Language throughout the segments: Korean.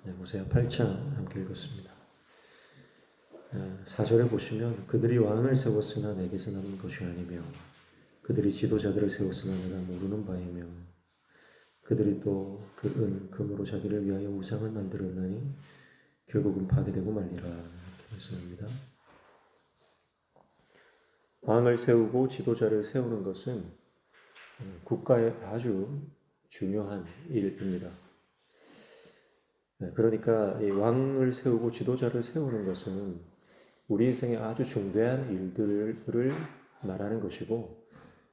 네, 호세아 8장 함께 읽었습니다. 4절에 보시면 그들이 왕을 세웠으나 내게서 나는 것이 아니며 그들이 지도자들을 세웠으나 내가 모르는 바이며 그들이 또 그 은, 금으로 자기를 위하여 우상을 만들었나니 결국은 파괴되고 말리라. 이렇게 말씀합니다. 왕을 세우고 지도자를 세우는 것은 국가의 아주 중요한 일입니다. 그러니까 이 왕을 세우고 지도자를 세우는 것은 우리 인생의 아주 중대한 일들을 말하는 것이고,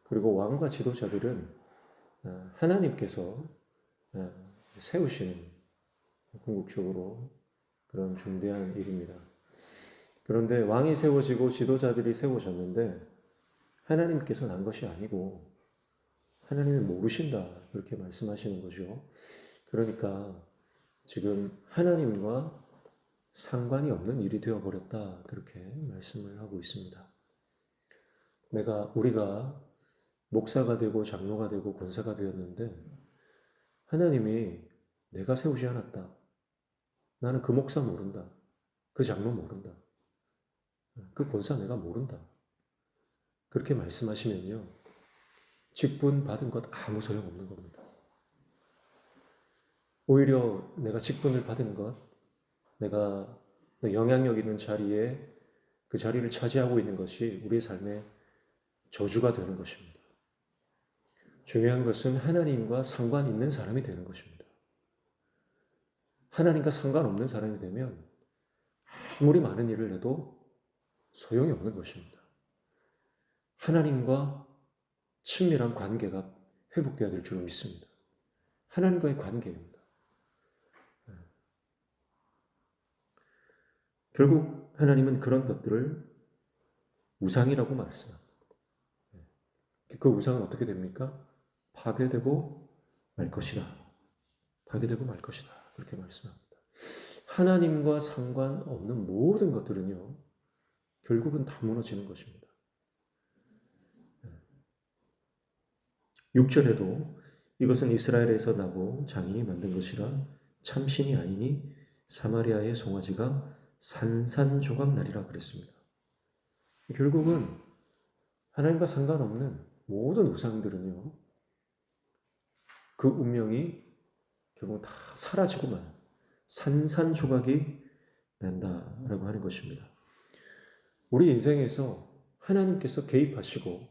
그리고 왕과 지도자들은 하나님께서 세우시는 궁극적으로 그런 중대한 일입니다. 그런데 왕이 세워지고 지도자들이 세워졌는데 하나님께서 난 것이 아니고 하나님이 모르신다, 그렇게 말씀하시는 거죠. 그러니까 지금 하나님과 상관이 없는 일이 되어버렸다, 그렇게 말씀을 하고 있습니다. 우리가 목사가 되고 장로가 되고 권사가 되었는데 하나님이 내가 세우지 않았다, 나는 그 목사 모른다, 그 장로 모른다, 그 권사 내가 모른다, 그렇게 말씀하시면요, 직분 받은 것 아무 소용없는 겁니다. 오히려 내가 직분을 받은 것, 내가 영향력 있는 자리에 그 자리를 차지하고 있는 것이 우리의 삶의 저주가 되는 것입니다. 중요한 것은 하나님과 상관 있는 사람이 되는 것입니다. 하나님과 상관없는 사람이 되면 아무리 많은 일을 해도 소용이 없는 것입니다. 하나님과 친밀한 관계가 회복되어야 될 줄 믿습니다. 하나님과의 관계입니다. 결국 하나님은 그런 것들을 우상이라고 말씀합니다. 그 우상은 어떻게 됩니까? 파괴되고 말 것이다. 파괴되고 말 것이다. 그렇게 말씀합니다. 하나님과 상관없는 모든 것들은요, 결국은 다 무너지는 것입니다. 6절에도 이것은 이스라엘에서 나고 장인이 만든 것이라 참신이 아니니 사마리아의 송아지가 산산조각 나리라 그랬습니다. 결국은 하나님과 상관없는 모든 우상들은요, 그 운명이 결국 다 사라지고만 산산조각이 난다라고 하는 것입니다. 우리 인생에서 하나님께서 개입하시고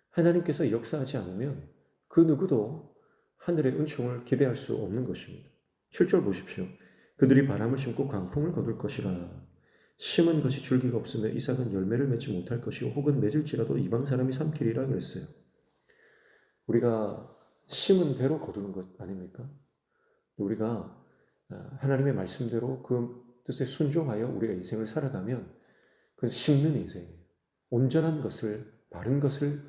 하나님께서 역사하지 않으면 그 누구도 하늘의 은총을 기대할 수 없는 것입니다. 7절 보십시오. 그들이 바람을 심고 광풍을 거둘 것이라. 심은 것이 줄기가 없으며 이삭은 열매를 맺지 못할 것이요 혹은 맺을지라도 이방 사람이 삼키리라 그랬어요. 우리가 심은 대로 거두는 것 아닙니까? 우리가 하나님의 말씀대로 그 뜻에 순종하여 우리가 인생을 살아가면 그건 심는 인생이에요. 온전한 것을, 바른 것을,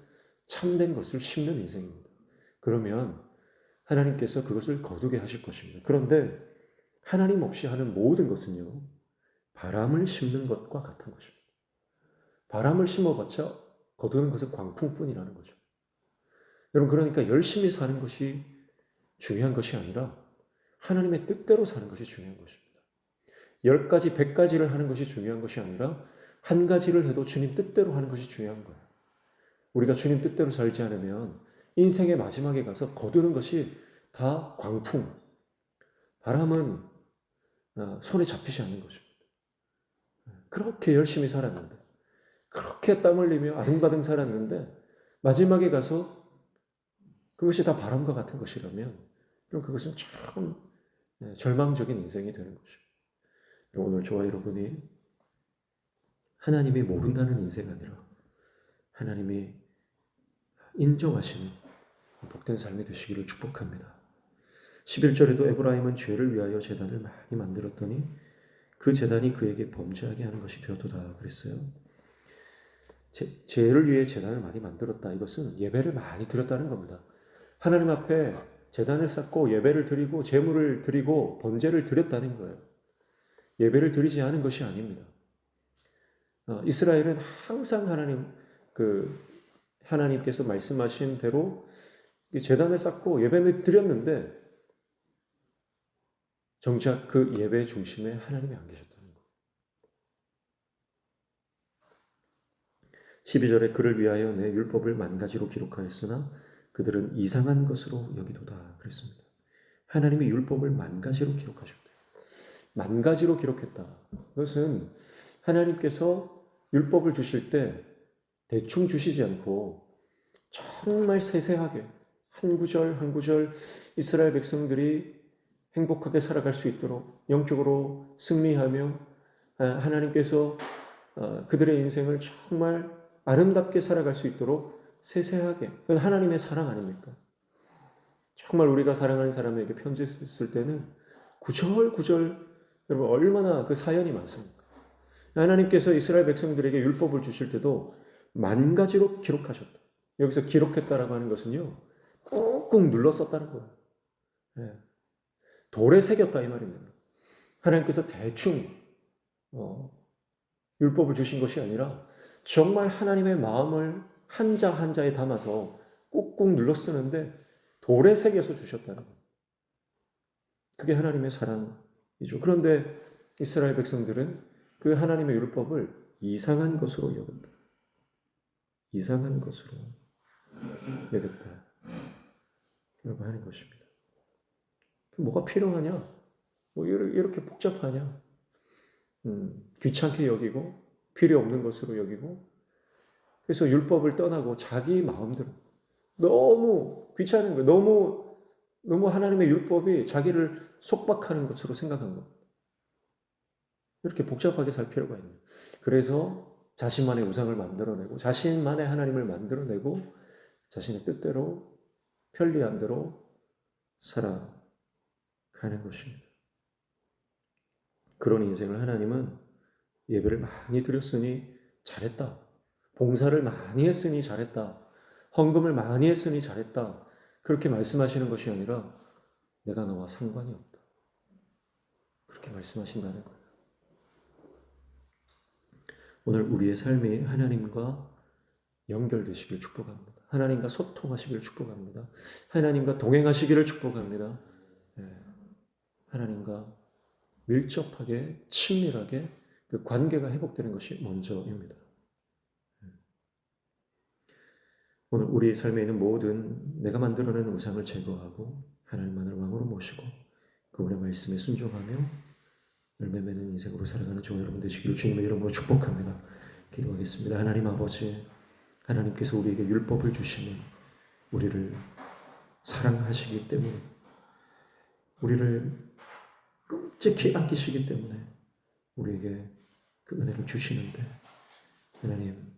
참된 것을 심는 인생입니다. 그러면 하나님께서 그것을 거두게 하실 것입니다. 그런데 하나님 없이 하는 모든 것은요, 바람을 심는 것과 같은 것입니다. 바람을 심어봤자 거두는 것은 광풍뿐이라는 거죠. 여러분, 그러니까 열심히 사는 것이 중요한 것이 아니라 하나님의 뜻대로 사는 것이 중요한 것입니다. 10가지, 100가지를 하는 것이 중요한 것이 아니라 한 가지를 해도 주님 뜻대로 하는 것이 중요한 거예요. 우리가 주님 뜻대로 살지 않으면 인생의 마지막에 가서 거두는 것이 다 광풍, 바람은 손에 잡히지 않는 것입니다. 그렇게 열심히 살았는데, 그렇게 땀 흘리며 아등바등 살았는데 마지막에 가서 그것이 다 바람과 같은 것이라면 그럼 그것은 참 절망적인 인생이 되는 것입니다. 오늘 저와 여러분이 하나님이 모른다는 인생 아니라 하나님이 인정하시는 복된 삶이 되시기를 축복합니다. 11절에도 에브라임은 죄를 위하여 제단을 많이 만들었더니 그 제단이 그에게 범죄하게 하는 것이 되었도다 그랬어요. 죄를 위해 제단을 많이 만들었다. 이것은 예배를 많이 드렸다는 겁니다. 하나님 앞에 제단을 쌓고 예배를 드리고 제물을 드리고 번제를 드렸다는 거예요. 예배를 드리지 않은 것이 아닙니다. 이스라엘은 항상 하나님께서 말씀하신 대로 제단을 쌓고 예배를 드렸는데 정작 그 예배 중심에 하나님이 안 계셨다는 거. 12절에 그를 위하여 내 율법을 만가지로 기록하였으나 그들은 이상한 것으로 여기도다 그랬습니다. 하나님이 율법을 만가지로 기록하셨대요. 만가지로 기록했다. 그것은 하나님께서 율법을 주실 때 대충 주시지 않고 정말 세세하게 한 구절 한 구절 이스라엘 백성들이 행복하게 살아갈 수 있도록 영적으로 승리하며 하나님께서 그들의 인생을 정말 아름답게 살아갈 수 있도록 세세하게, 그건 하나님의 사랑 아닙니까? 정말 우리가 사랑하는 사람에게 편지 쓸 때는 구절구절, 여러분 얼마나 그 사연이 많습니까? 하나님께서 이스라엘 백성들에게 율법을 주실 때도 만 가지로 기록하셨다. 여기서 기록했다라고 하는 것은요, 꾹꾹 눌러 썼다는 거예요. 네. 돌에 새겼다 이 말입니다. 하나님께서 대충 율법을 주신 것이 아니라 정말 하나님의 마음을 한자 한자에 담아서 꾹꾹 눌러 쓰는데 돌에 새겨서 주셨다는 거예요. 그게 하나님의 사랑이죠. 그런데 이스라엘 백성들은 그 하나님의 율법을 이상한 것으로 여겼다. 이상한 것으로 여겼다. 라고 하는 것입니다. 뭐가 필요하냐? 뭐 이렇게 복잡하냐? 귀찮게 여기고 필요 없는 것으로 여기고 그래서 율법을 떠나고 자기 마음대로 너무 귀찮은 거예요. 너무 하나님의 율법이 자기를 속박하는 것으로 생각한 것. 이렇게 복잡하게 살 필요가 있는. 그래서 자신만의 우상을 만들어내고 자신만의 하나님을 만들어내고 자신의 뜻대로 편리한 대로 살아가는 것입니다. 그런 인생을 하나님은 예배를 많이 드렸으니 잘했다. 봉사를 많이 했으니 잘했다. 헌금을 많이 했으니 잘했다. 그렇게 말씀하시는 것이 아니라 내가 너와 상관이 없다. 그렇게 말씀하신다는 거예요. 오늘 우리의 삶이 하나님과 연결되시길 축복합니다. 하나님과 소통하시기를 축복합니다. 하나님과 동행하시기를 축복합니다. 하나님과 밀접하게 친밀하게 그 관계가 회복되는 것이 먼저입니다. 오늘 우리 삶에 있는 모든 내가 만들어낸 우상을 제거하고 하나님만을 왕으로 모시고 그분의 말씀에 순종하며 열매 맺는 인생으로 살아가는 저와 여러분 되시기를 주님의 이름으로 축복합니다. 기도하겠습니다. 하나님 아버지, 하나님께서 우리에게 율법을 주시면 우리를 사랑하시기 때문에 우리를 끔찍히 아끼시기 때문에 우리에게 그 은혜를 주시는데 하나님,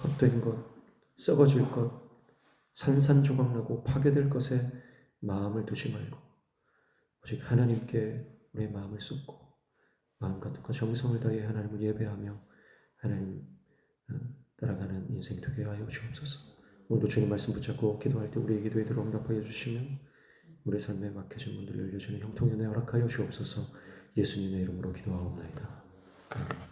헛된 것, 썩어질 것, 산산조각나고 파괴될 것에 마음을 두지 말고 오직 하나님께 우리의 마음을 쏟고 마음과 뜻과 정성을 다해 하나님을 예배하며 하나님 따라가는 인생이 되게 하여 주옵소서. 오늘도 주님 말씀 붙잡고 기도할 때 우리의 기도에 들어 응답하여 주시며 우리의 삶에 막혀진 문들이 열려주는 형통의 은혜 허락하여 주옵소서. 예수님의 이름으로 기도하옵나이다. 아멘.